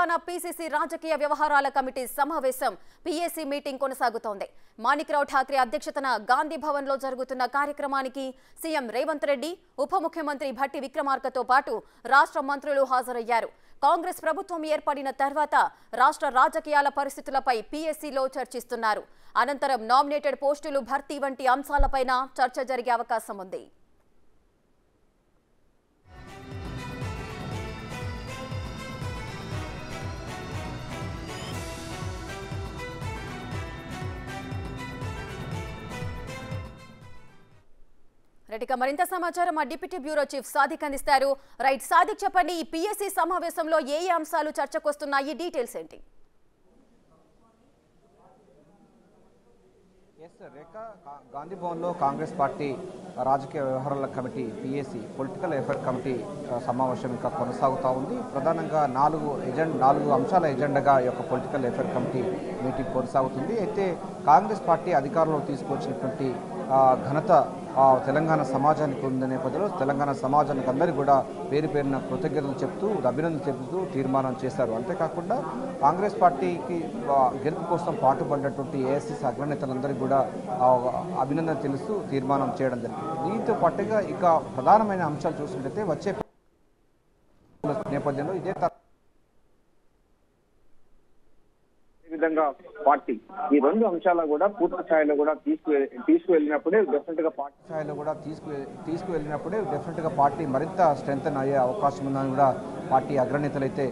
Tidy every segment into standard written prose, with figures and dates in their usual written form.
Telangana PCC రాజకీయ వ్యవహారాల committee సమావేశం పీఏసీ మీటింగ్ కొనసాగుతోంది. మాణిక్రావు ఠాక్రే అధ్యక్షతన గాంధీ భవన్ లో జరుగుతున్న కార్యక్రమానికి సీఎం రేవంత్ రెడ్డి, ఉప ముఖ్యమంత్రి భట్టి విక్రమార్కతో పాటు రాష్ట్ర మంత్రులు హాజరయ్యారు. కాంగ్రెస్ ప్రభుత్వం ఏర్పడిన తర్వాత రాష్ట్ర రాజకీయాల పరిస్థితులపై పీఏసీలో చర్చిస్తున్నారు. అనంతరం నామినేటెడ్ పోస్టులు భర్తీ వంటి అంశాలపైన చర్చ జరిగే అవకాశం ఉంది. రైట్, మరింత సమాచారం మా డిప్యూటీ బ్యూరో చీఫ్ సాదిక్ అందిస్తారు. రైట్ సాదిక్, చెప్పండి, ఈ పీఎస్సీ సమావేశంలో ఏ అంశాలు చర్చకు వస్తున్నాయి, డీటెయిల్స్ ఏంటి? గాంధీ భవన్లో కాంగ్రెస్ పార్టీ రాజకీయ వ్యవహారాల committee PAC political affair committee సమావేశం ఇంకా కొనసాగుతూ ఉంది. ప్రధానంగా 4 అంశాల ఎజెండాగా ఈ యొక్క పొలిటికల్ అఫైర్ కమిటీ మీటింగ్ కొనసాగుతుంది. అయితే కాంగ్రెస్ పార్టీ అధికారంలో తీసుకొచ్చినటువంటి ఘనత తెలంగాణ సమాజానికి ఉన్న నేపథ్యంలో తెలంగాణ సమాజానికి అందరికీ కూడా పేరు పేరున కృతజ్ఞతలు చెప్తూ, అభినందనలు చెబుతూ తీర్మానం చేశారు. అంతేకాకుండా కాంగ్రెస్ పార్టీకి గెలుపు కోసం పాటుపడినటువంటి ఏఐసీసీ అగ్రనేతలందరికీ కూడా అభినందన తెలుస్తూ తీర్మానం చేయడం జరిగింది. దీంతో పాటుగా ఇక ప్రధానమైన అంశాలు చూసినట్లయితే వచ్చే నేపథ్యంలో ఇదే విధంగా పార్టీ ఈ 2 అంశాలు కూడా పూర్తి స్థాయిలో కూడా తీసుకువెళ్ళినప్పుడే డెఫినెట్ గా పార్టీ స్థాయిలో కూడా తీసుకువెళ్ళినప్పుడే డెఫినెట్ గా పార్టీ మరింత స్ట్రెంగ్తన్ అయ్యే అవకాశం ఉందని కూడా పార్టీ అగ్రనేతలు అయితే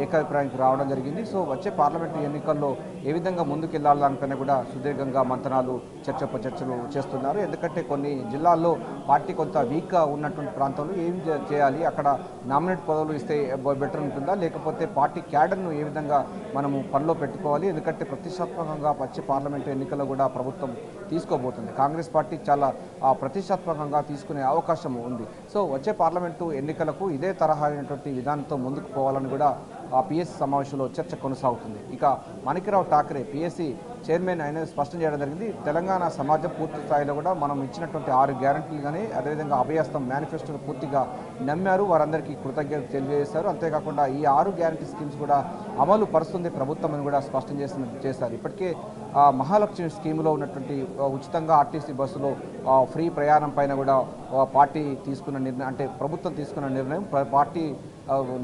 ఏకాభిప్రాయానికి రావడం జరిగింది. సో వచ్చే పార్లమెంటు ఎన్నికల్లో ఏ విధంగా ముందుకెళ్లాలనిపైన కూడా సుదీర్ఘంగా మంతనాలు చర్చలు చేస్తున్నారు. ఎందుకంటే కొన్ని జిల్లాల్లో పార్టీ కొంత వీక్గా ఉన్నటువంటి ప్రాంతంలో ఏం చేయాలి, అక్కడ నామినేట్ పదవులు ఇస్తే బెటర్ ఉంటుందా, లేకపోతే పార్టీ క్యాడర్ను ఏ విధంగా మనము పనిలో పెట్టుకోవాలి. ఎందుకంటే ప్రతిష్టాత్మకంగా వచ్చే పార్లమెంటు ఎన్నికల్లో కూడా ప్రభుత్వం తీసుకోబోతుంది. కాంగ్రెస్ పార్టీ చాలా ప్రతిష్టాత్మకంగా తీసుకునే అవకాశం ఉంది. సో వచ్చే పార్లమెంటు ఎన్నికలకు ఇదే తరహా అయినటువంటి విధానంతో ముందుకు పోవాలని కూడా పీఎస్సీ సమావేశంలో చర్చ కొనసాగుతుంది. ఇక మాణిక్రావు ఠాక్రే పీఎస్సీ చైర్మన్ ఆయన స్పష్టం చేయడం జరిగింది. తెలంగాణ సమాజం పూర్తి స్థాయిలో కూడా మనం ఇచ్చినటువంటి 6 గ్యారంటీలు కానీ అదేవిధంగా అభయస్థం మేనిఫెస్టోను పూర్తిగా నమ్మారు, వారందరికీ కృతజ్ఞతలు తెలియజేశారు. అంతేకాకుండా ఈ 6 గ్యారంటీ స్కీమ్స్ కూడా అమలు పరుస్తుంది ప్రభుత్వం అని కూడా స్పష్టం చేశారు. ఇప్పటికే మహాలక్ష్మి స్కీమ్లో ఉన్నటువంటి ఉచితంగా ఆర్టీసీ బస్సులో ఫ్రీ ప్రయాణం పైన కూడా పార్టీ తీసుకున్న నిర్ణయం, అంటే ప్రభుత్వం తీసుకున్న నిర్ణయం పార్టీ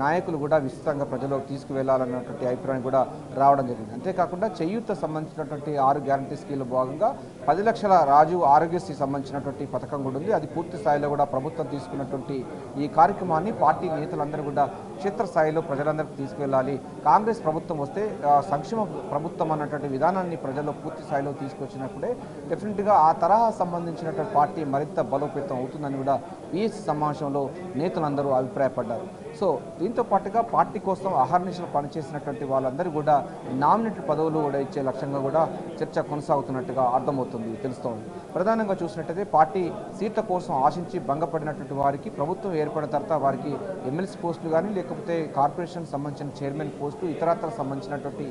నాయకులు కూడా విస్తృతంగా ప్రజలకు తీసుకువెళ్లాలన్నటువంటి అభిప్రాయం కూడా రావడం జరిగింది. అంతేకాకుండా చేయూత సంబంధించినటువంటి 6 గ్యారంటీ స్కీమ్లో భాగంగా 10 లక్షల రాజు ఆరోగ్యశ్రీ సంబంధించినటువంటి పథకం కూడా ఉంది. అది పూర్తి స్థాయిలో కూడా ప్రభుత్వం తీసుకున్నటువంటి ఈ కార్యక్రమాన్ని పార్టీ నేతలందరూ కూడా క్షేత్రస్థాయిలో ప్రజలందరికీ తీసుకువెళ్ళాలి. కాంగ్రెస్ ప్రభుత్వం వస్తే సంక్షేమ ప్రభుత్వం అన్నటువంటి విధానాన్ని ప్రజల్లో పూర్తి స్థాయిలో తీసుకొచ్చినప్పుడే డెఫినెట్గా ఆ తరహా సంబంధించినటువంటి పార్టీ మరింత బలోపేతం అవుతుందని కూడా పీఎస్సీ సమావేశంలో నేతలందరూ అభిప్రాయపడ్డారు. సో దీంతో పాటుగా పార్టీ కోసం అహర్నిశలు పనిచేసినటువంటి వాళ్ళందరూ కూడా నామినేటెడ్ పదవులు కూడా ఇచ్చే లక్ష్యంగా కూడా చర్చ కొనసాగుతున్నట్టుగా అర్థమవుతుంది, తెలుస్తోంది. ప్రధానంగా చూసినట్టయితే పార్టీ సీట్ల కోసం ఆశించి భంగపడినటువంటి వారికి ప్రభుత్వం ఏర్పడిన తర్వాత వారికి ఎమ్మెల్సీ పోస్టులు కానీ లేకపోతే కార్పొరేషన్ సంబంధించిన చైర్మన్ పోస్టు ఇతరత్ర సంబంధించినటువంటి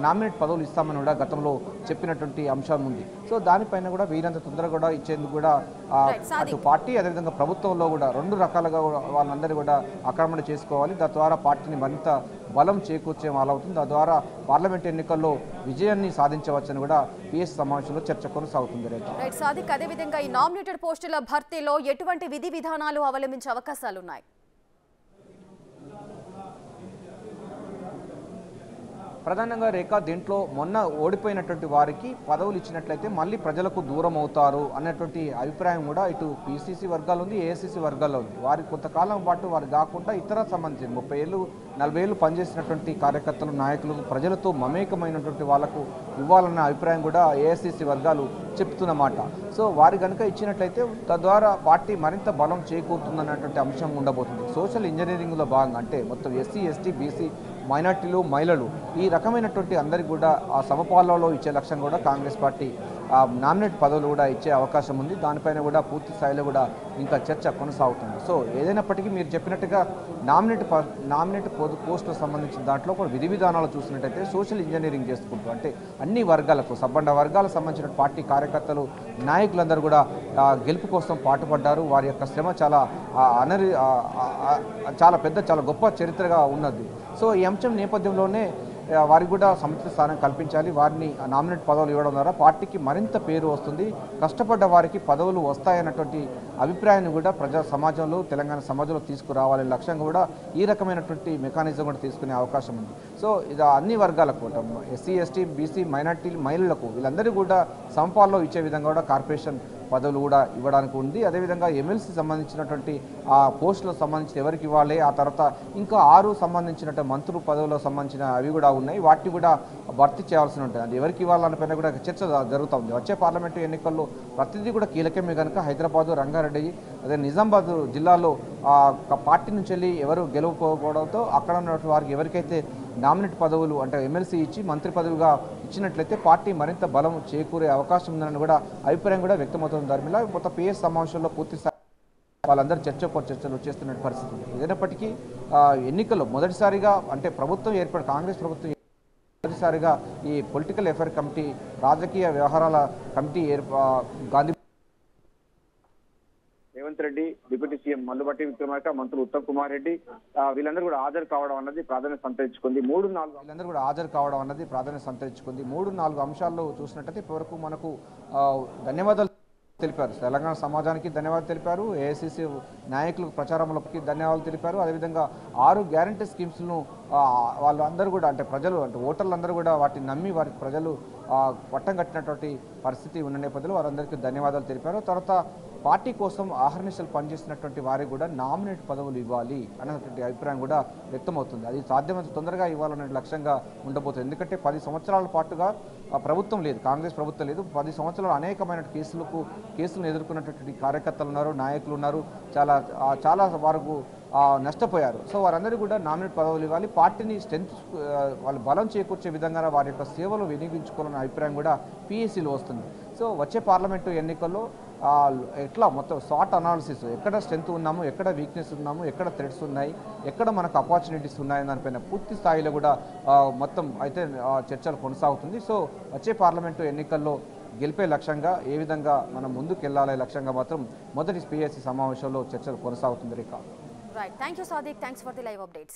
నామినేట్ పదవులు ఇస్తామని కూడా గతంలో చెప్పినటువంటి అంశం ఉంది. సో దానిపైన కూడా వీరంత తొందరగా కూడా ఇచ్చేందుకు కూడా అటు పార్టీ అదేవిధంగా ప్రభుత్వంలో కూడా 2 రకాలుగా వాళ్ళందరూ కూడా ఆక్రమణ చేసుకోవాలి. తద్వారా పార్టీని మరింత బలం చేకూర్చే అవుతుంది. తద్వారా పార్లమెంట్ ఎన్నికల్లో విజయాన్ని సాధించవచ్చని కూడా పీఎస్ సమావేశంలో చర్చ కొనసాగుతుంది. రైట్ సాదిక్, అదేవిధంగా ఈ నామినేటెడ్ పోస్టుల భర్తీలో ఎటువంటి విధి విధానాలు అవలంబించే అవకాశాలున్నాయి? ప్రధానంగా రేఖ దీంట్లో మొన్న ఓడిపోయినటువంటి వారికి పదవులు ఇచ్చినట్లయితే మళ్ళీ ప్రజలకు దూరం అవుతారు అన్నటువంటి అభిప్రాయం కూడా ఇటు పీసీసీ వర్గాలు ఉంది, ఏఐసీసీ వర్గాల్లో ఉంది. వారికి కొంతకాలం పాటు వారు కాకుండా ఇతర సంబంధించిన 30 ఏళ్ళు 40 ఏళ్ళు పనిచేసినటువంటి కార్యకర్తలు, నాయకులు, ప్రజలతో మమేకమైనటువంటి వాళ్లకు ఇవ్వాలన్న అభిప్రాయం కూడా ఏఐసీసీ వర్గాలు చెప్తున్నమాట. సో వారి కనుక ఇచ్చినట్లయితే తద్వారా పార్టీ మరింత బలం చేకూరుతుందన్నటువంటి అంశం ఉండబోతుంది. సోషల్ ఇంజనీరింగ్లో భాగంగా అంటే మొత్తం ఎస్సీ, ఎస్టీ, బీసీ, మైనార్టీలు, మహిళలు ఈ రకమైనటువంటి అందరికీ కూడా ఆ సమపాలలో ఇచ్చే లక్ష్యం కూడా కాంగ్రెస్ పార్టీ నామినేట్ పదవులు కూడా ఇచ్చే అవకాశం ఉంది. దానిపైన కూడా పూర్తి స్థాయిలో కూడా ఇంకా చర్చ కొనసాగుతుంది. సో ఏదైనప్పటికీ మీరు చెప్పినట్టుగా నామినేట్ పోస్టులకు సంబంధించిన దాంట్లో కూడా విధి విధానాలు చూసినట్టయితే సోషల్ ఇంజనీరింగ్ చేసుకుంటూ అంటే అన్ని వర్గాలకు సబ్బండ వర్గాలకు సంబంధించిన పార్టీ కార్యకర్తలు నాయకులందరూ కూడా గెలుపు కోసం పాటుపడ్డారు. వారి యొక్క శ్రమ చాలా పెద్ద చాలా గొప్ప చరిత్రగా ఉన్నది. సో ఈ అంశం నేపథ్యంలోనే వారికి కూడా సముచిత స్థానం కల్పించాలి. వారిని నామినేట్ పదవులు ఇవ్వడం ద్వారా పార్టీకి మరింత పేరు వస్తుంది, కష్టపడ్డ వారికి పదవులు వస్తాయన్నటువంటి అభిప్రాయాన్ని కూడా ప్రజా సమాజంలో తెలంగాణ సమాజంలో తీసుకురావాలనే లక్ష్యంగా కూడా ఈ రకమైనటువంటి మెకానిజం కూడా తీసుకునే అవకాశం ఉంది. సో ఇది అన్ని వర్గాలకు ఎస్సీ ఎస్టీ బీసీ మైనార్టీలు మహిళలకు వీళ్ళందరూ కూడా సమపాల్లో ఇచ్చే విధంగా కూడా కార్పొరేషన్ పదవులు కూడా ఇవ్వడానికి ఉంది. అదేవిధంగా ఎమ్మెల్సీ సంబంధించినటువంటి ఆ పోస్టులకు సంబంధించిన ఎవరికి ఇవ్వాలి, ఆ తర్వాత ఇంకా 6 సంబంధించినటువంటి మంత్రుల పదవులకు సంబంధించిన అవి కూడా ఉన్నాయి. వాటిని కూడా భర్తీ చేయాల్సి ఉంటుంది. అది ఎవరికి ఇవ్వాలన్న పైన కూడా చర్చ జరుగుతుంది. వచ్చే పార్లమెంటు ఎన్నికల్లో ప్రతిదీ కూడా కీలకమే కనుక హైదరాబాదు, రంగారెడ్డి, అదే నిజామాబాద్ జిల్లాలో పార్టీ నుంచి వెళ్ళి ఎవరు గెలవకపోవడంతో అక్కడ ఉన్నటువంటి వారికి ఎవరికైతే నామినేట్ పదవులు అంటే ఎమ్మెల్సీ ఇచ్చి మంత్రి పదవిగా ఇచ్చినట్లయితే పార్టీ మరింత బలం చేకూరే అవకాశం ఉందని కూడా అభిప్రాయం కూడా వ్యక్తమవుతుంది. ధర్మిలా మొత్తం పిఎస్ సమావేశంలో పూర్తి వాళ్ళందరూ చర్చలు చేస్తున్న పరిస్థితి ఉంది. ఏదైనప్పటికీ ఎన్నికల్లో మొదటిసారిగా అంటే కాంగ్రెస్ ప్రభుత్వం మొదటిసారిగా ఈ పొలిటికల్ అఫైర్ కమిటీ రాజకీయ వ్యవహారాల committee Gandhi Revanth Reddy, deputy CM Mallu Bhatti Vikramarka, మంత్రులు ఉత్తమ్ కుమార్ రెడ్డి వీళ్ళందరూ కూడా హాజరు కావడం అన్నది ప్రాధాన్యత సంతరించుకుంది. 3-4 అంశాల్లో చూసినట్టయితే ఇప్పటివరకు మనకు ధన్యవాదాలు తెలిపారు. తెలంగాణ సమాజానికి ధన్యవాదాలు తెలిపారు. ఏఐసిసి నాయకులకు ప్రచారంలోకి ధన్యవాదాలు తెలిపారు. అదేవిధంగా 6 గ్యారంటీ స్కీమ్స్ను వాళ్ళందరూ కూడా అంటే ప్రజలు అంటే ఓటర్లందరూ కూడా వాటిని నమ్మి వారికి ప్రజలు పట్టం కట్టినటువంటి పరిస్థితి ఉన్న నేపథ్యంలో వారందరికీ ధన్యవాదాలు తెలిపారు. తర్వాత పార్టీ కోసం ఆహర్నిశలు పనిచేసినటువంటి వారికి కూడా నామినేట్ పదవులు ఇవ్వాలి అన్నటువంటి అభిప్రాయం కూడా వ్యక్తమవుతుంది. అది సాధ్యమైనంత తొందరగా ఇవ్వాలనే లక్ష్యంగా ఉండబోతుంది. ఎందుకంటే 10 సంవత్సరాల పాటుగా ప్రభుత్వం లేదు, కాంగ్రెస్ ప్రభుత్వం లేదు. 10 సంవత్సరాలు అనేకమైన కేసులను ఎదుర్కొన్నటువంటి కార్యకర్తలు ఉన్నారు, నాయకులు ఉన్నారు, చాలా వరకు నష్టపోయారు. సో వారందరూ కూడా నామినేట్ పదవులు ఇవ్వాలి. పార్టీని స్ట్రెంత్ వాళ్ళు బలం చేకూర్చే విధంగా వారి యొక్క సేవలు వినియోగించుకోవాలనే అభిప్రాయం కూడా పిఎస్సీలో వస్తుంది. సో వచ్చే పార్లమెంటు ఎన్నికల్లో ఎట్లా మొత్తం షార్ట్ అనాలిసిస్ ఎక్కడ స్ట్రెంత్ ఉన్నాము, ఎక్కడ వీక్నెస్ ఉన్నాము, ఎక్కడ థ్రెట్స్ ఉన్నాయి, ఎక్కడ మనకు ఆపర్చునిటీస్ ఉన్నాయని దానిపైన పూర్తి స్థాయిలో కూడా మొత్తం అయితే చర్చలు కొనసాగుతుంది. సో వచ్చే పార్లమెంటు ఎన్నికల్లో గెలిపే లక్ష్యంగా ఏ విధంగా మనం ముందుకు వెళ్ళాలనే లక్ష్యంగా మాత్రం మొదటి పిఎస్సీ సమావేశంలో చర్చలు కొనసాగుతుంది. రేఖ. Right. Thank you, Sadiq. Thanks for the live updates.